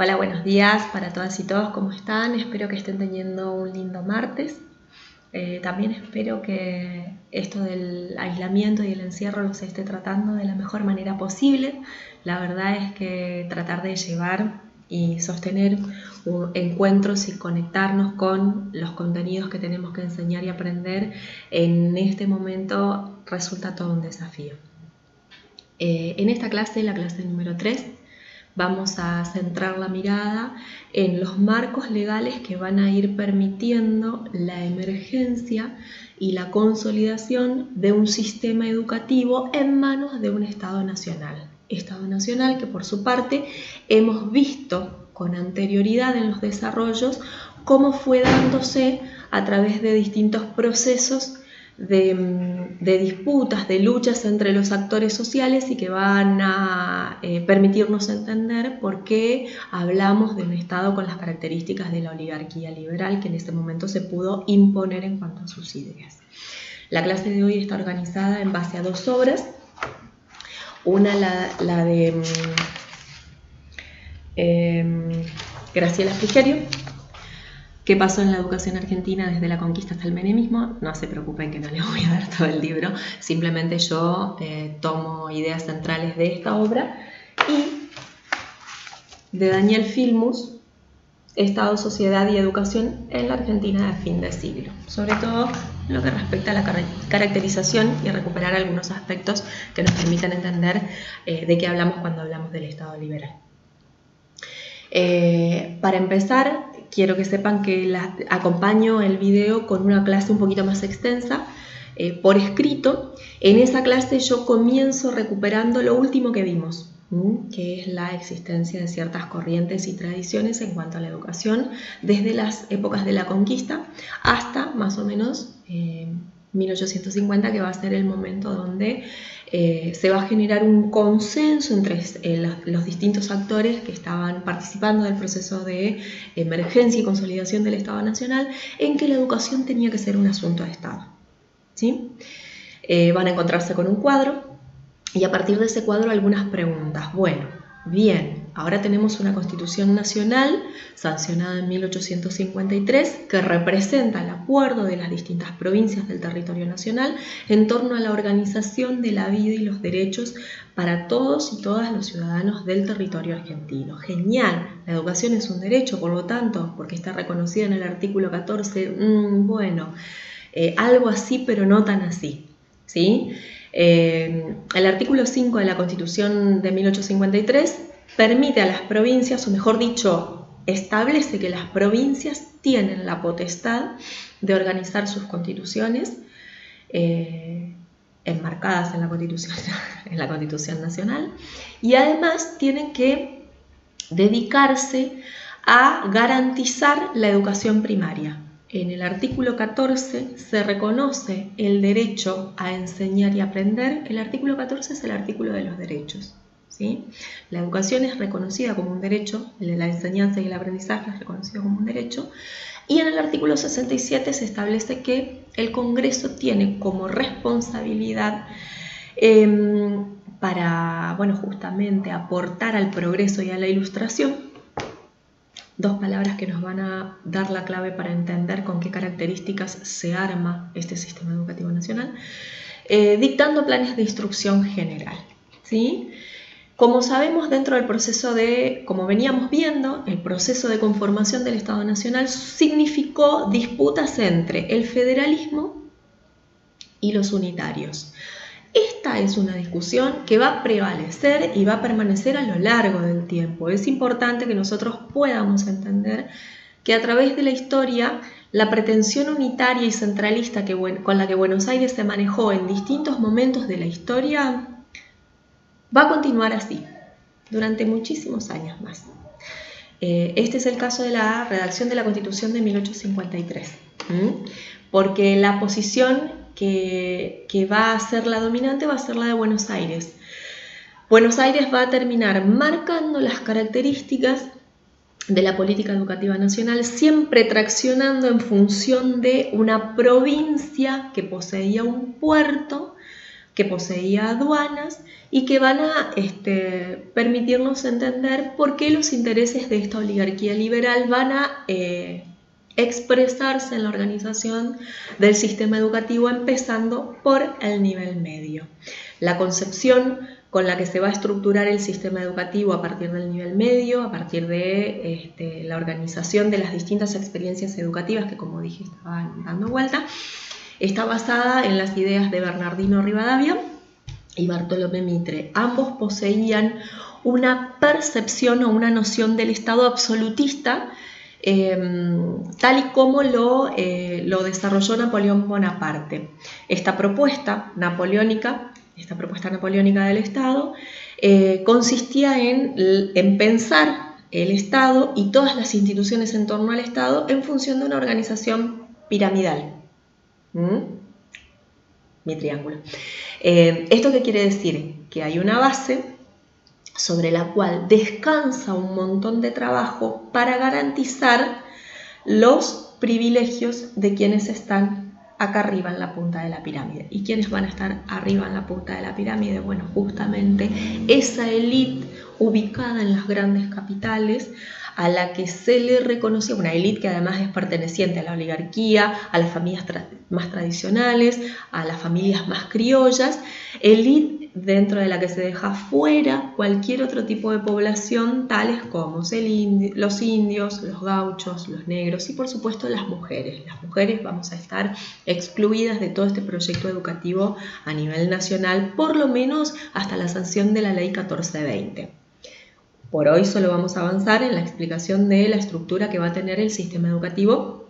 Hola, buenos días para todas y todos, ¿cómo están? Espero que estén teniendo un lindo martes. También espero que esto del aislamiento y el encierro los esté tratando de la mejor manera posible. La verdad es que tratar de llevar y sostener encuentros y conectarnos con los contenidos que tenemos que enseñar y aprender en este momento resulta todo un desafío. En esta clase, la clase número 3, vamos a centrar la mirada en los marcos legales que van a ir permitiendo la emergencia y la consolidación de un sistema educativo en manos de un Estado nacional. Estado nacional que por su parte hemos visto con anterioridad en los desarrollos cómo fue dándose a través de distintos procesos de disputas, de luchas entre los actores sociales y que van a permitirnos entender por qué hablamos de un Estado con las características de la oligarquía liberal que en este momento se pudo imponer en cuanto a sus ideas. La clase de hoy está organizada en base a dos obras. Una, la de Graciela Frigerio, ¿Qué pasó en la educación argentina desde la conquista hasta el menemismo? No se preocupen que no les voy a dar todo el libro, simplemente yo tomo ideas centrales de esta obra. Y de Daniel Filmus, Estado, Sociedad y Educación en la Argentina de fin de siglo, sobre todo lo que respecta a la caracterización y recuperar algunos aspectos que nos permitan entender de qué hablamos cuando hablamos del Estado liberal. Para empezar, quiero que sepan que acompaño el video con una clase un poquito más extensa por escrito. En esa clase yo comienzo recuperando lo último que vimos, que es la existencia de ciertas corrientes y tradiciones en cuanto a la educación desde las épocas de la conquista hasta más o menos 1850, que va a ser el momento donde se va a generar un consenso entre los distintos actores que estaban participando del proceso de emergencia y consolidación del Estado Nacional en que la educación tenía que ser un asunto de Estado. ¿Sí? Van a encontrarse con un cuadro y a partir de ese cuadro algunas preguntas. Bueno, bien, ahora tenemos una Constitución Nacional sancionada en 1853 que representa el acuerdo de las distintas provincias del territorio nacional en torno a la organización de la vida y los derechos para todos y todas los ciudadanos del territorio argentino. Genial, la educación es un derecho, por lo tanto, porque está reconocida en el artículo 14, algo así, pero no tan así, ¿sí? El artículo 5 de la Constitución de 1853 permite a las provincias, o mejor dicho, establece que las provincias tienen la potestad de organizar sus constituciones enmarcadas en la Constitución Nacional, y además tienen que dedicarse a garantizar la educación primaria. En el artículo 14 se reconoce el derecho a enseñar y aprender. El artículo 14 es el artículo de los derechos, ¿sí? La educación es reconocida como un derecho, la enseñanza y el aprendizaje es reconocido como un derecho, y en el artículo 67 se establece que el Congreso tiene como responsabilidad para, justamente aportar al progreso y a la ilustración. Dos palabras que nos van a dar la clave para entender con qué características se arma este sistema educativo nacional, dictando planes de instrucción general, ¿sí? Como sabemos, dentro del proceso como veníamos viendo, el proceso de conformación del Estado Nacional significó disputas entre el federalismo y los unitarios. Esta es una discusión que va a prevalecer y va a permanecer a lo largo del tiempo. Es importante que nosotros podamos entender que a través de la historia la pretensión unitaria y centralista con la que Buenos Aires se manejó en distintos momentos de la historia va a continuar así durante muchísimos años más. Este es el caso de la redacción de la Constitución de 1853, porque la posición que va a ser la dominante va a ser la de Buenos Aires. Buenos Aires va a terminar marcando las características de la política educativa nacional, siempre traccionando en función de una provincia que poseía un puerto que poseía aduanas y que van a permitirnos entender por qué los intereses de esta oligarquía liberal van a expresarse en la organización del sistema educativo, empezando por el nivel medio. La concepción con la que se va a estructurar el sistema educativo a partir del nivel medio, a partir de la organización de las distintas experiencias educativas que, como dije, estaban dando vuelta, está basada en las ideas de Bernardino Rivadavia y Bartolomé Mitre. Ambos poseían una percepción o una noción del Estado absolutista, tal y como lo desarrolló Napoleón Bonaparte. Esta propuesta napoleónica del Estado consistía en pensar el Estado y todas las instituciones en torno al Estado en función de una organización piramidal. Mi triángulo. ¿Esto qué quiere decir? Que hay una base sobre la cual descansa un montón de trabajo para garantizar los privilegios de quienes están acá arriba en la punta de la pirámide. ¿Y quiénes van a estar arriba en la punta de la pirámide? Bueno, justamente esa élite ubicada en las grandes capitales, a la que se le reconoce una élite que además es perteneciente a la oligarquía, a las familias más tradicionales, a las familias más criollas, élite dentro de la que se deja fuera cualquier otro tipo de población, tales como los indios, los gauchos, los negros y por supuesto las mujeres. Las mujeres vamos a estar excluidas de todo este proyecto educativo a nivel nacional, por lo menos hasta la sanción de la ley 1420. Por hoy solo vamos a avanzar en la explicación de la estructura que va a tener el sistema educativo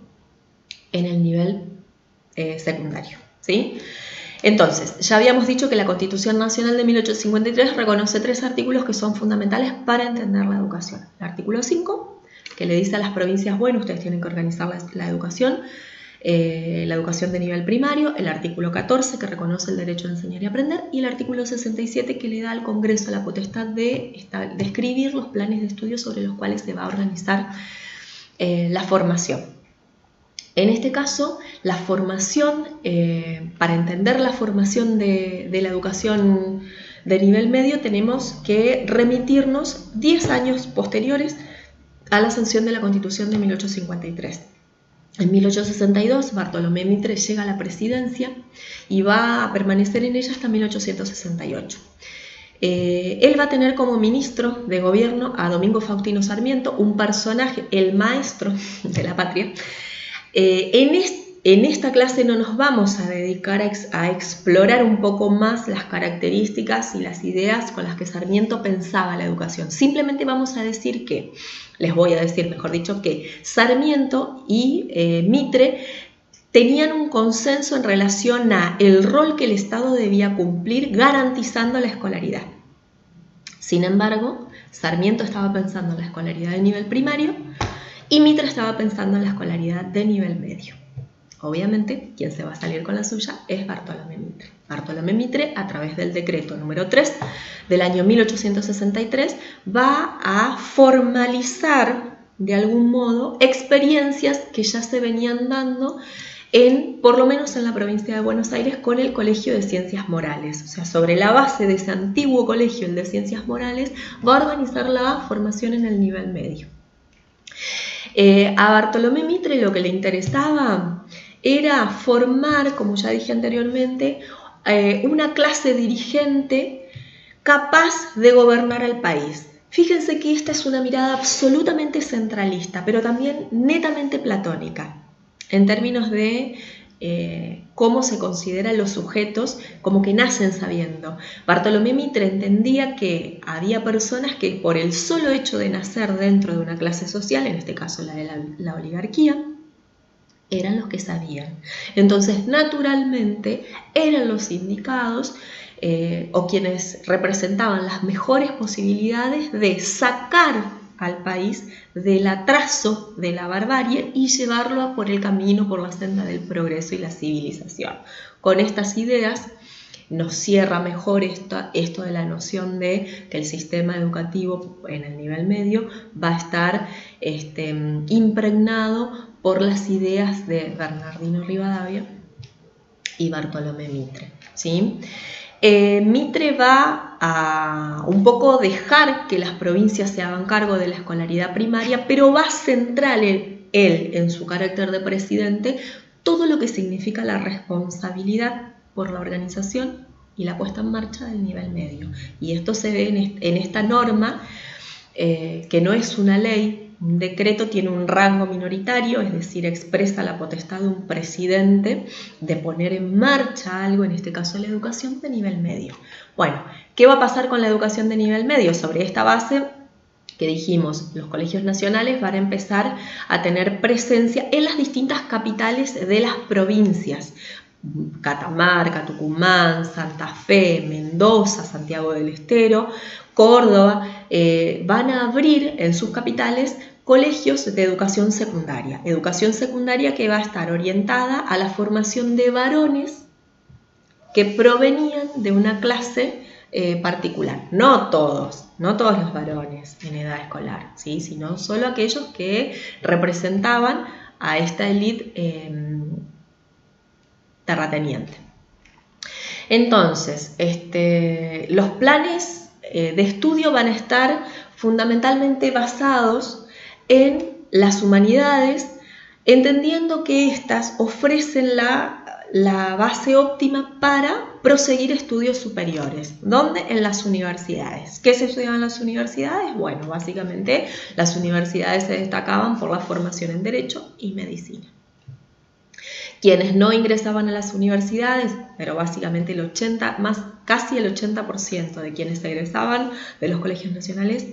en el nivel secundario, ¿sí? Entonces, ya habíamos dicho que la Constitución Nacional de 1853 reconoce 3 artículos que son fundamentales para entender la educación. El artículo 5, que le dice a las provincias, bueno, ustedes tienen que organizar la educación de nivel primario, el artículo 14 que reconoce el derecho a enseñar y aprender y el artículo 67 que le da al Congreso la potestad de escribir los planes de estudio sobre los cuales se va a organizar la formación. En este caso, la formación, para entender la formación de la educación de nivel medio, tenemos que remitirnos 10 años posteriores a la sanción de la Constitución de 1853. En 1862, Bartolomé Mitre llega a la presidencia y va a permanecer en ella hasta 1868. Él va a tener como ministro de gobierno a Domingo Faustino Sarmiento, un personaje, el maestro de la patria. En esta clase no nos vamos a dedicar a explorar un poco más las características y las ideas con las que Sarmiento pensaba la educación. Simplemente vamos a decir que, les voy a decir, mejor dicho, que Sarmiento y Mitre tenían un consenso en relación a el rol que el Estado debía cumplir garantizando la escolaridad. Sin embargo, Sarmiento estaba pensando en la escolaridad de nivel primario y Mitre estaba pensando en la escolaridad de nivel medio. Obviamente, quien se va a salir con la suya es Bartolomé Mitre. Bartolomé Mitre, a través del decreto número 3 del año 1863, va a formalizar de algún modo experiencias que ya se venían dando por lo menos en la provincia de Buenos Aires, con el Colegio de Ciencias Morales. O sea, sobre la base de ese antiguo colegio, el de Ciencias Morales, va a organizar la formación en el nivel medio. A Bartolomé Mitre lo que le interesaba era formar, como ya dije anteriormente, una clase dirigente capaz de gobernar al país. Fíjense que esta es una mirada absolutamente centralista, pero también netamente platónica, en términos de cómo se consideran los sujetos como que nacen sabiendo. Bartolomé Mitre entendía que había personas que por el solo hecho de nacer dentro de una clase social, en este caso la de la oligarquía, eran los que sabían. Entonces, naturalmente, eran los indicados o quienes representaban las mejores posibilidades de sacar al país del atraso de la barbarie y llevarlo por el camino, por la senda del progreso y la civilización. Con estas ideas nos cierra mejor esto de la noción de que el sistema educativo en el nivel medio va a estar impregnado por las ideas de Bernardino Rivadavia y Bartolomé Mitre, ¿sí? Mitre va a un poco dejar que las provincias se hagan cargo de la escolaridad primaria, pero va a centrar él en su carácter de presidente, todo lo que significa la responsabilidad por la organización y la puesta en marcha del nivel medio. Y esto se ve en esta norma, que no es una ley. Un decreto tiene un rango minoritario, es decir, expresa la potestad de un presidente de poner en marcha algo, en este caso la educación de nivel medio. Bueno, ¿qué va a pasar con la educación de nivel medio? Sobre esta base que dijimos, los colegios nacionales van a empezar a tener presencia en las distintas capitales de las provincias. Catamarca, Tucumán, Santa Fe, Mendoza, Santiago del Estero, Córdoba, van a abrir en sus capitales colegios de educación secundaria que va a estar orientada a la formación de varones que provenían de una clase particular. No todos los varones en edad escolar, ¿sí? Sino solo aquellos que representaban a esta élite terrateniente. Entonces, los planes de estudio van a estar fundamentalmente basados en las humanidades, entendiendo que éstas ofrecen la base óptima para proseguir estudios superiores. ¿Dónde? En las universidades. ¿Qué se estudiaba en las universidades? Bueno, básicamente las universidades se destacaban por la formación en Derecho y Medicina. Quienes no ingresaban a las universidades, pero básicamente casi el 80% de quienes egresaban de los colegios nacionales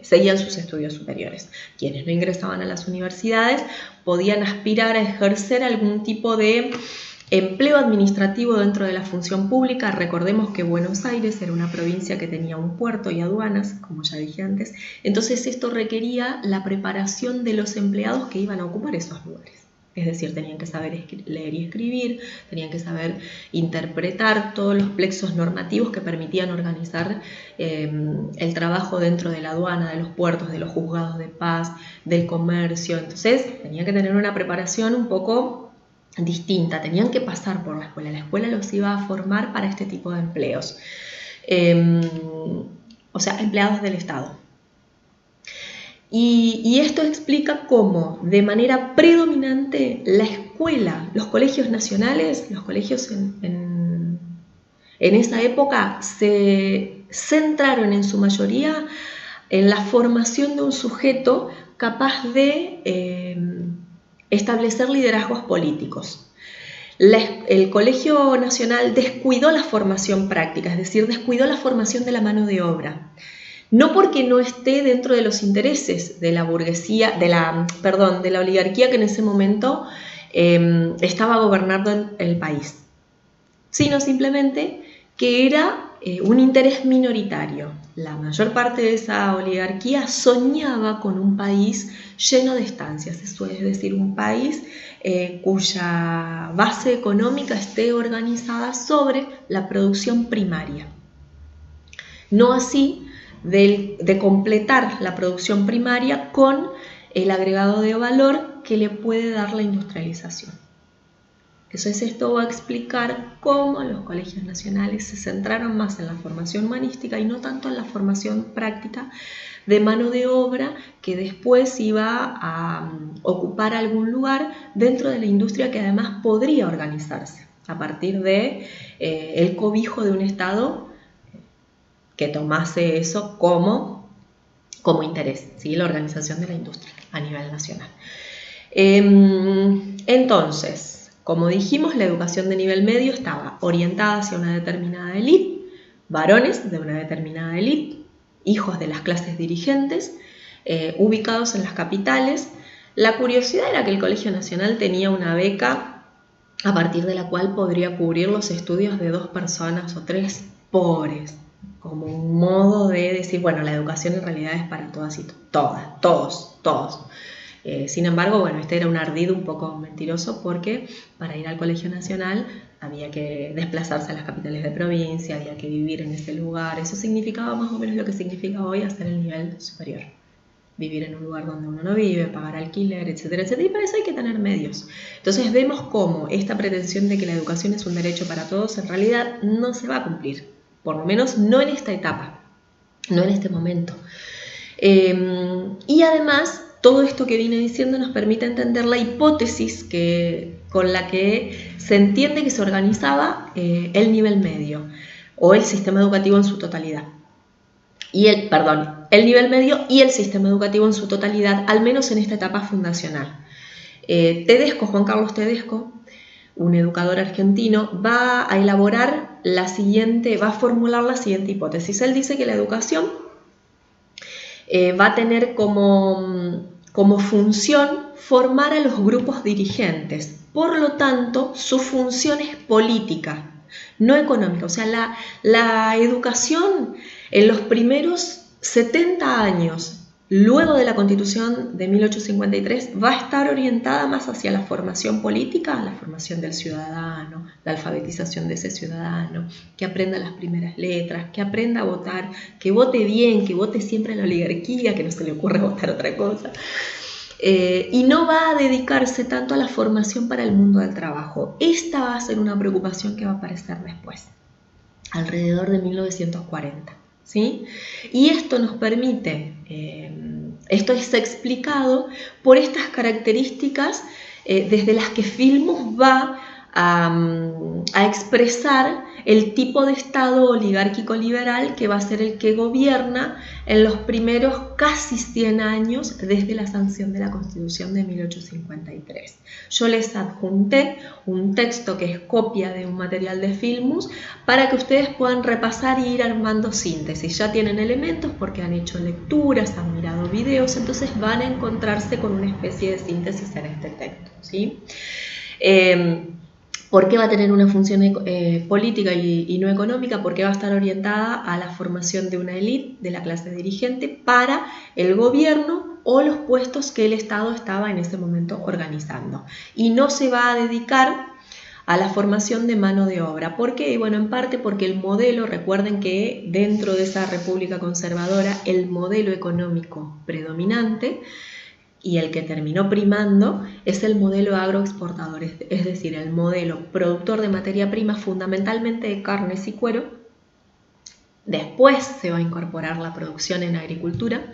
seguían sus estudios superiores. Quienes no ingresaban a las universidades podían aspirar a ejercer algún tipo de empleo administrativo dentro de la función pública. Recordemos que Buenos Aires era una provincia que tenía un puerto y aduanas, como ya dije antes. Entonces esto requería la preparación de los empleados que iban a ocupar esos lugares. Es decir, tenían que saber leer y escribir, tenían que saber interpretar todos los plexos normativos que permitían organizar el trabajo dentro de la aduana, de los puertos, de los juzgados de paz, del comercio. Entonces, tenían que tener una preparación un poco distinta, tenían que pasar por la escuela los iba a formar para este tipo de empleos. O sea, empleados del Estado. Y esto explica cómo, de manera predominante, la escuela, los colegios nacionales, los colegios en esa época se centraron en su mayoría en la formación de un sujeto capaz de establecer liderazgos políticos. El Colegio Nacional descuidó la formación práctica, es decir, descuidó la formación de la mano de obra. No porque no esté dentro de los intereses de la burguesía, de la oligarquía que en ese momento estaba gobernando el país, sino simplemente que era un interés minoritario. La mayor parte de esa oligarquía soñaba con un país lleno de estancias, es decir, un país cuya base económica esté organizada sobre la producción primaria. No así de completar la producción primaria con el agregado de valor que le puede dar la industrialización. Entonces esto va a explicar cómo los colegios nacionales se centraron más en la formación humanística y no tanto en la formación práctica de mano de obra que después iba a ocupar algún lugar dentro de la industria que además podría organizarse a partir de el cobijo de un Estado que tomase eso como interés, ¿sí? La organización de la industria a nivel nacional. Entonces, como dijimos, la educación de nivel medio estaba orientada hacia una determinada élite, varones de una determinada élite, hijos de las clases dirigentes, ubicados en las capitales. La curiosidad era que el Colegio Nacional tenía una beca a partir de la cual podría cubrir los estudios de 2 personas o 3 pobres, como un modo de decir, bueno, la educación en realidad es para todas y todos. Sin embargo, bueno, este era un ardid un poco mentiroso porque para ir al Colegio Nacional había que desplazarse a las capitales de provincia, había que vivir en ese lugar. Eso significaba más o menos lo que significa hoy hacer el nivel superior. vivir en un lugar donde uno no vive, pagar alquiler, etcétera, etcétera, y para eso hay que tener medios. Entonces vemos cómo esta pretensión de que la educación es un derecho para todos en realidad no se va a cumplir, por lo menos no en esta etapa, no en este momento. Y además, todo esto que vine diciendo nos permite entender la hipótesis con la que se entiende que se organizaba el nivel medio o el sistema educativo en su totalidad. El nivel medio y el sistema educativo en su totalidad, al menos en esta etapa fundacional. Juan Carlos Tedesco, un educador argentino, va a formular la siguiente hipótesis. Él dice que la educación va a tener como función formar a los grupos dirigentes. Por lo tanto, su función es política, no económica. O sea, la educación en los primeros 70 años, luego de la Constitución de 1853, va a estar orientada más hacia la formación política, la formación del ciudadano, la alfabetización de ese ciudadano, que aprenda las primeras letras, que aprenda a votar, que vote bien, que vote siempre a la oligarquía, que no se le ocurra votar otra cosa. Y no va a dedicarse tanto a la formación para el mundo del trabajo. Esta va a ser una preocupación que va a aparecer después, alrededor de 1940. ¿Sí? Y esto nos permite, esto es explicado por estas características desde las que Filmus va a expresar el tipo de Estado oligárquico liberal que va a ser el que gobierna en los primeros casi 100 años desde la sanción de la Constitución de 1853. Yo les adjunté un texto que es copia de un material de Filmus para que ustedes puedan repasar y ir armando síntesis. Ya tienen elementos porque han hecho lecturas, han mirado videos, entonces van a encontrarse con una especie de síntesis en este texto, ¿sí? ¿Por qué va a tener una función política y no económica? Porque va a estar orientada a la formación de una élite, de la clase dirigente, para el gobierno o los puestos que el Estado estaba en ese momento organizando. Y no se va a dedicar a la formación de mano de obra. ¿Por qué? Bueno, en parte porque el modelo, recuerden que dentro de esa república conservadora, el modelo económico predominante y el que terminó primando es el modelo agroexportador, es decir, el modelo productor de materia prima fundamentalmente de carnes y cuero. Después se va a incorporar la producción en agricultura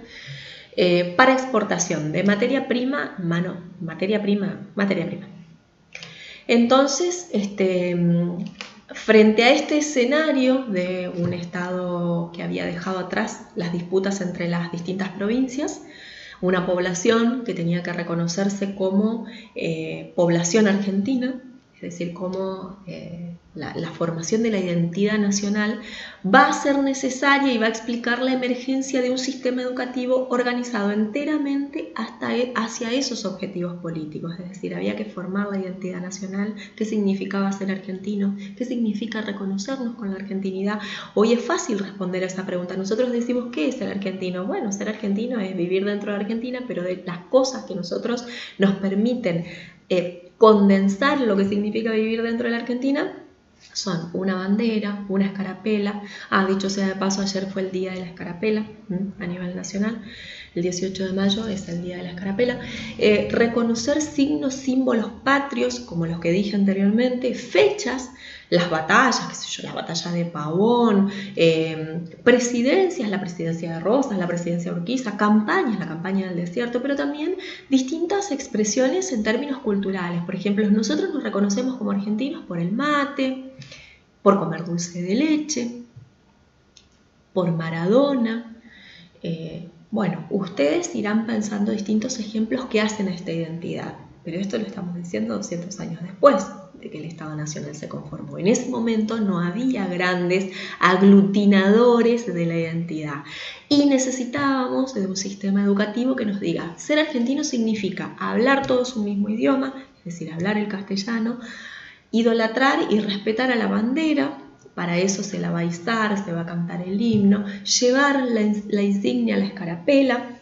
para exportación de materia prima. Entonces, frente a este escenario de un Estado que había dejado atrás las disputas entre las distintas provincias, una población que tenía que reconocerse como población argentina, es decir, como la formación de la identidad nacional, va a ser necesaria y va a explicar la emergencia de un sistema educativo organizado enteramente hacia esos objetivos políticos. Es decir, había que formar la identidad nacional, qué significaba ser argentino, qué significa reconocernos con la argentinidad. Hoy es fácil responder a esa pregunta. Nosotros decimos, ¿qué es ser argentino? Bueno, ser argentino es vivir dentro de Argentina, pero de las cosas que nosotros nos permiten condensar lo que significa vivir dentro de la Argentina son una bandera, una escarapela. Dicho sea de paso, ayer fue el día de la escarapela a nivel nacional. El 18 de mayo es el día de la escarapela. Reconocer signos, símbolos patrios, como los que dije anteriormente, fechas, las batallas, qué sé yo, la batalla de Pavón, presidencias, la presidencia de Rosas, la presidencia de Urquiza, campañas, la campaña del desierto, pero también distintas expresiones en términos culturales. Por ejemplo, nosotros nos reconocemos como argentinos por el mate, por comer dulce de leche, por Maradona. Bueno, ustedes irán pensando distintos ejemplos que hacen a esta identidad, pero esto lo estamos diciendo 200 años después de que el Estado Nacional se conformó. En ese momento no había grandes aglutinadores de la identidad y necesitábamos de un sistema educativo que nos diga, ser argentino significa hablar todos un mismo idioma, es decir, hablar el castellano, idolatrar y respetar a la bandera. Para eso se la va a izar, se va a cantar el himno, llevar la insignia, la escarapela,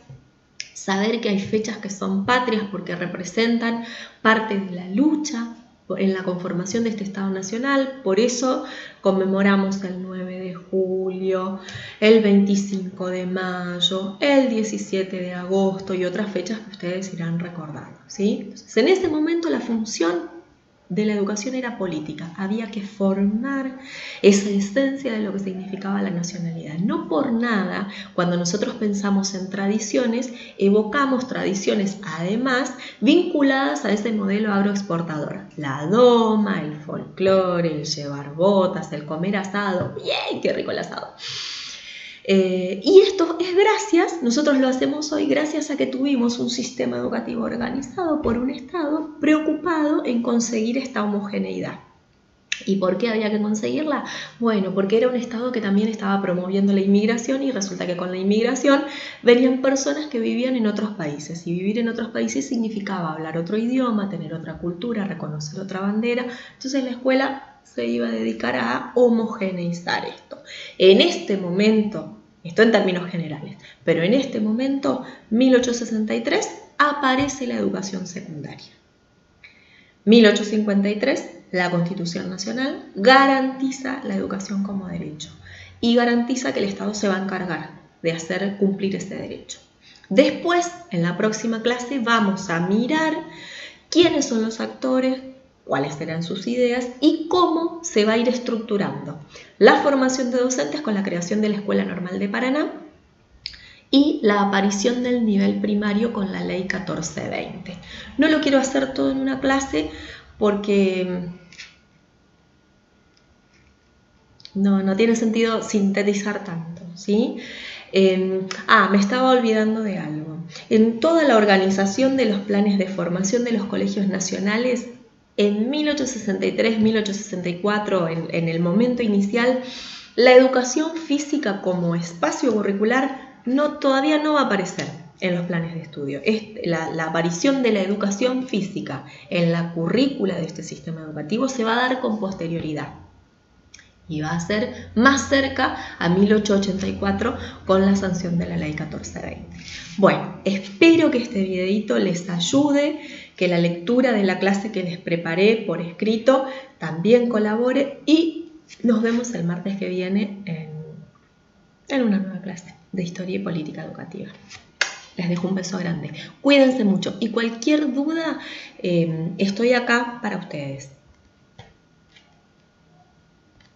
saber que hay fechas que son patrias porque representan parte de la lucha en la conformación de este Estado Nacional. Por eso conmemoramos el 9 de julio, julio, el 25 de mayo, el 17 de agosto y otras fechas que ustedes irán recordando, ¿sí? Entonces, en ese momento la función de la educación era política, había que formar esa esencia de lo que significaba la nacionalidad. No por nada, cuando nosotros pensamos en tradiciones, evocamos tradiciones además vinculadas a ese modelo agroexportador. La doma, el folclore, el llevar botas, el comer asado, ¡bien! ¡Qué rico el asado! Y esto es gracias, nosotros lo hacemos hoy gracias a que tuvimos un sistema educativo organizado por un Estado preocupado en conseguir esta homogeneidad. ¿Y por qué había que conseguirla? Bueno, porque era un Estado que también estaba promoviendo la inmigración y resulta que con la inmigración venían personas que vivían en otros países y vivir en otros países significaba hablar otro idioma, tener otra cultura, reconocer otra bandera. Entonces la escuela se iba a dedicar a homogeneizar esto. En este momento, esto en términos generales, pero en este momento, 1863, aparece la educación secundaria. 1853, la Constitución Nacional garantiza la educación como derecho y garantiza que el Estado se va a encargar de hacer cumplir ese derecho. Después, en la próxima clase, vamos a mirar quiénes son los actores, cuáles serán sus ideas y cómo se va a ir estructurando la formación de docentes con la creación de la Escuela Normal de Paraná y la aparición del nivel primario con la Ley 1420. No lo quiero hacer todo en una clase porque no tiene sentido sintetizar tanto, ¿sí? Me estaba olvidando de algo. En toda la organización de los planes de formación de los colegios nacionales, en 1863-1864, en el momento inicial, la educación física como espacio curricular todavía no va a aparecer en los planes de estudio. La aparición de la educación física en la currícula de este sistema educativo se va a dar con posterioridad y va a ser más cerca a 1884 con la sanción de la Ley 1420. Bueno, espero que este videito les ayude, que la lectura de la clase que les preparé por escrito también colabore y nos vemos el martes que viene en una nueva clase de Historia y Política Educativa. Les dejo un beso grande. Cuídense mucho y cualquier duda, estoy acá para ustedes.